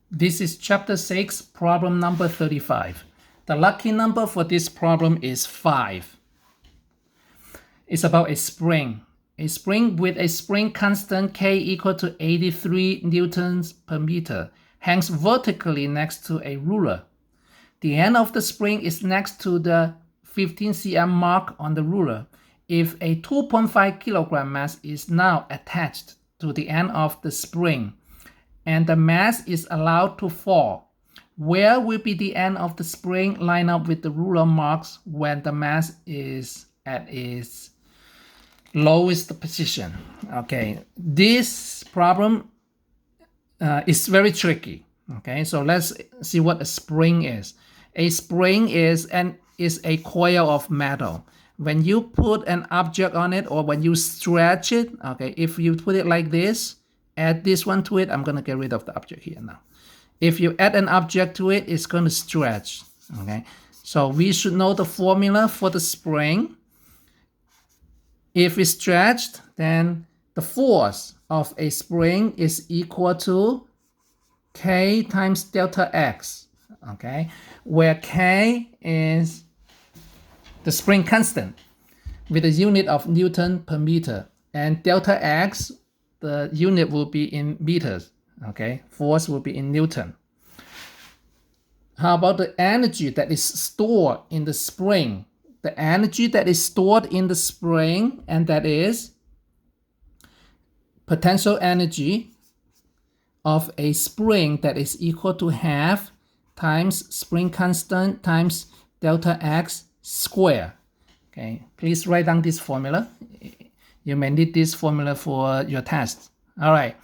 This is chapter 6, problem number 35. The lucky number for this problem is 5. It's about a spring. A spring with a spring constant K equal to 83 newtons per meter hangs vertically next to a ruler. The end of the spring is next to the 15 cm mark on the ruler. If a 2.5 kilogram mass is now attached to the end of the spring, and the mass is allowed to fall, where will be the end of the spring line up with the ruler marks when the mass is at its lowest position? Okay, this problem is very tricky. Okay, so let's see what a spring is. A spring is a coil of metal. When you put an object on it or when you stretch it, okay, if you put it like this, add this one to it, I'm going to get rid of the object here now. If you add an object to it, it's going to stretch. Okay, so we should know the formula for the spring. If it's stretched, then the force of a spring is equal to K times delta X. Okay, where K is the spring constant with a unit of Newton per meter, and delta X, the unit will be in meters. Okay, force will be in Newton. How about the energy that is stored in the spring? The energy that is stored in the spring, and that is potential energy of a spring that is equal to half times spring constant times delta X square. Okay, please write down this formula. You may need this formula for your test. All right,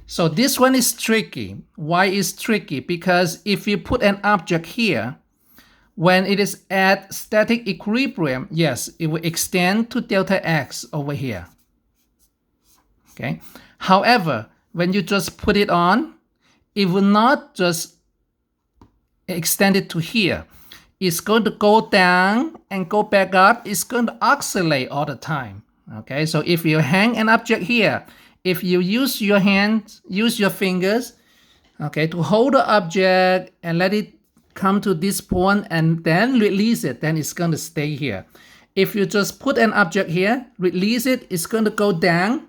so this one is tricky. Why is tricky? Because if you put an object here, when it is at static equilibrium, yes, it will extend to delta X over here. Okay, however, when you just put it on, it will not just extend it to here. It's going to go down and go back up. It's going to oscillate all the time. Okay, so if you hang an object here, if you use your hands, use your fingers, okay, to hold the object and let it come to this point and then release it, then it's going to stay here. If you just put an object here, release it, it's going to go down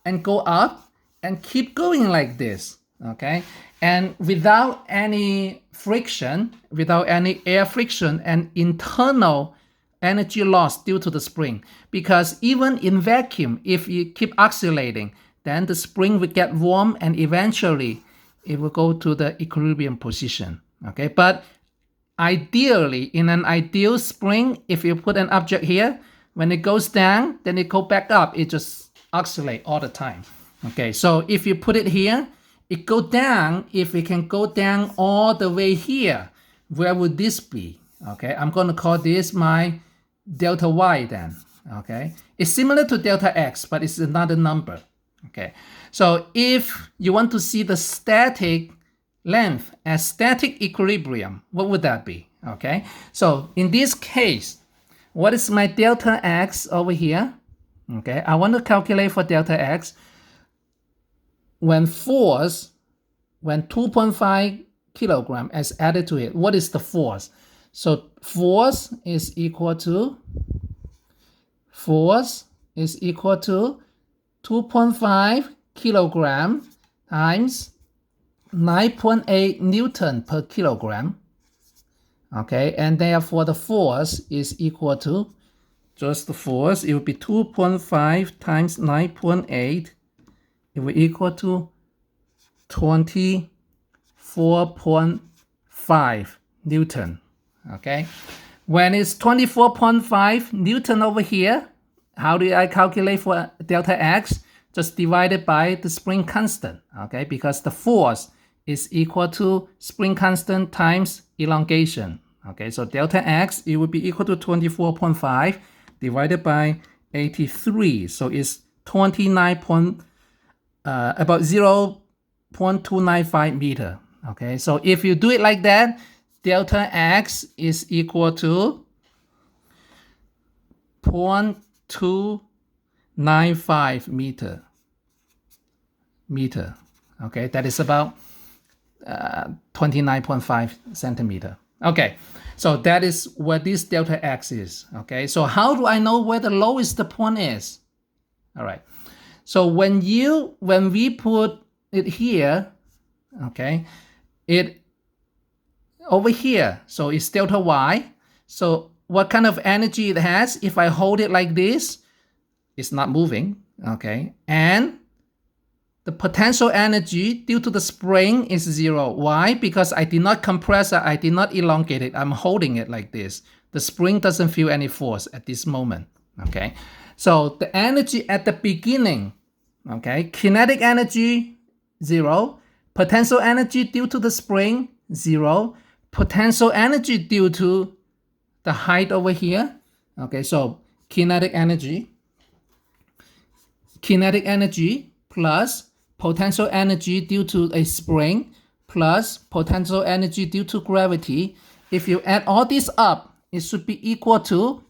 and go up and keep going like this. Okay, and without any friction, without any air friction and internal energy loss due to the spring, because even in vacuum, if you keep oscillating, then the spring will get warm and eventually it will go to the equilibrium position. Okay, but ideally, in an ideal spring, if you put an object here, when it goes down, then it go back up, it just oscillate all the time. Okay, so if you put it here, it go down. If it can go down all the way here, where would this be? Okay, I'm going to call this my delta Y then. Okay, it's similar to delta X, but it's another number. Okay, so if you want to see the static length at static equilibrium, what would that be? Okay, so in this case, what is my delta X over here? Okay, I want to calculate for delta X. When 2.5 kilogram is added to it, what is the force? So force is equal to 2.5 kilogram times 9.8 Newton per kilogram. Okay, and therefore the force is equal to, just the force, it will be 2.5 times 9.8. It will equal to 24.5 Newton. Okay, when it's 24.5 Newton over here, how do I calculate for delta X? Just divide it by the spring constant. Okay, because the force is equal to spring constant times elongation. Okay, so delta X, it would be equal to 24.5 divided by 83. So it's about 0.295 meter. Okay, so if you do it like that, delta X is equal to 0.295 meter. Okay, that is about 29.5 centimeter. Okay, so that is where this delta x is. Okay, so how do I know where the lowest point is? All right, so when we put it here, okay, it over here, so it's delta y. So what kind of energy it has? If I hold it like this, it's not moving. Okay, and the potential energy due to the spring is 0. Why? Because I did not compress it, I did not elongate it. I'm holding it like this. The spring doesn't feel any force at this moment. Okay, so the energy at the beginning, okay, kinetic energy 0, potential energy due to the spring 0, potential energy due to the height over here. Okay, so kinetic energy plus potential energy due to a spring plus potential energy due to gravity. If you add all this up, it should be equal to,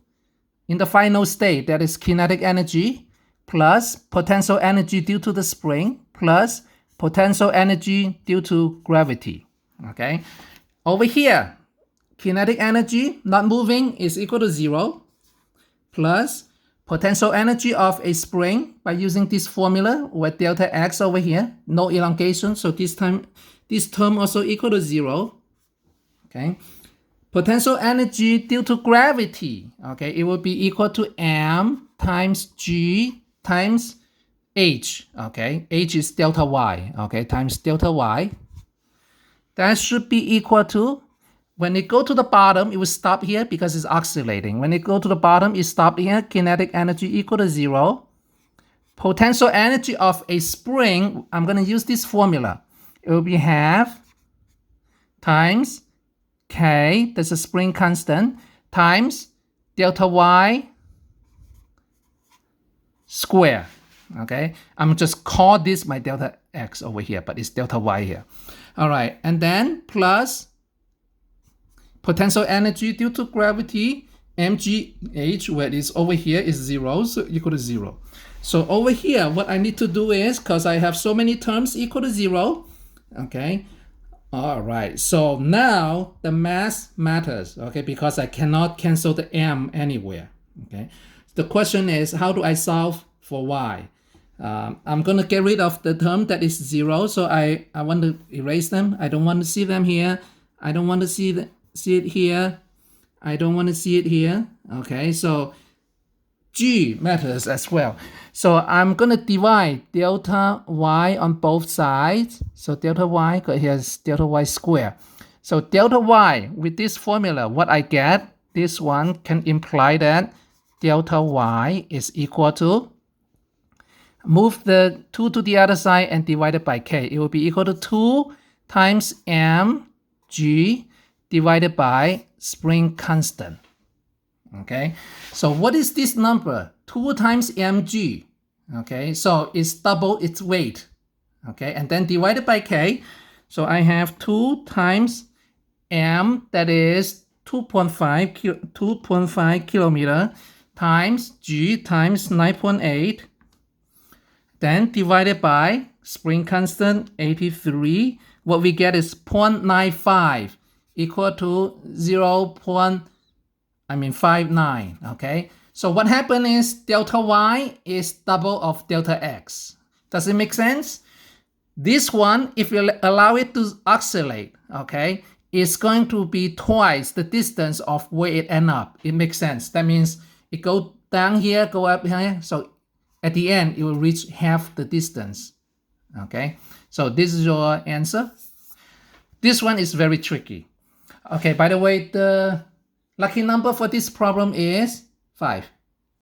in the final state, that is kinetic energy plus potential energy due to the spring plus potential energy due to gravity. Okay, over here, kinetic energy not moving is equal to 0 plus potential energy of a spring by using this formula with delta x over here, no elongation, so this term also equal to 0. Okay, potential energy due to gravity, okay, it will be equal to m times g times h. Okay, h is delta y, okay, times delta y. That should be equal to, when it go to the bottom, it will stop here because it's oscillating. When it go to the bottom, it stop here. Kinetic energy equal to 0. Potential energy of a spring, I'm going to use this formula. It will be half times k, that's a spring constant, times delta y square. Okay, I'm just call this my delta x over here, but it's delta y here. All right, and then plus potential energy due to gravity, mgh, where it is over here is 0, so equal to 0. So over here, what I need to do is, because I have so many terms equal to 0, okay, all right, so now the mass matters, okay, because I cannot cancel the m anywhere, okay. The question is, how do I solve for y? I'm going to get rid of the term that is 0, so I want to erase them. I don't want to see them here. I don't want to see it here. I don't want to see it here. Okay, so g matters as well. So I'm going to divide delta y on both sides. So delta y, here's delta y square. So delta y, with this formula, what I get, this one can imply that delta y is equal to, move the 2 to the other side and divide it by k. It will be equal to 2 times mg divided by spring constant. Okay, so what is this number? 2 times mg. Okay, so it's double its weight. Okay, and then divided by k. So I have 2 times m, that is 2.5 kilometer, times g times 9.8. Then divided by spring constant 83. What we get is 0.95 equal to 0.59. Okay, so what happened is delta y is double of delta x. Does it make sense? This one, if you allow it to oscillate, okay, it's going to be twice the distance of where it end up. It makes sense. That means it go down here, go up here. So at the end, it will reach half the distance. Okay, so this is your answer. This one is very tricky. Okay, by the way, the lucky number for this problem is 5.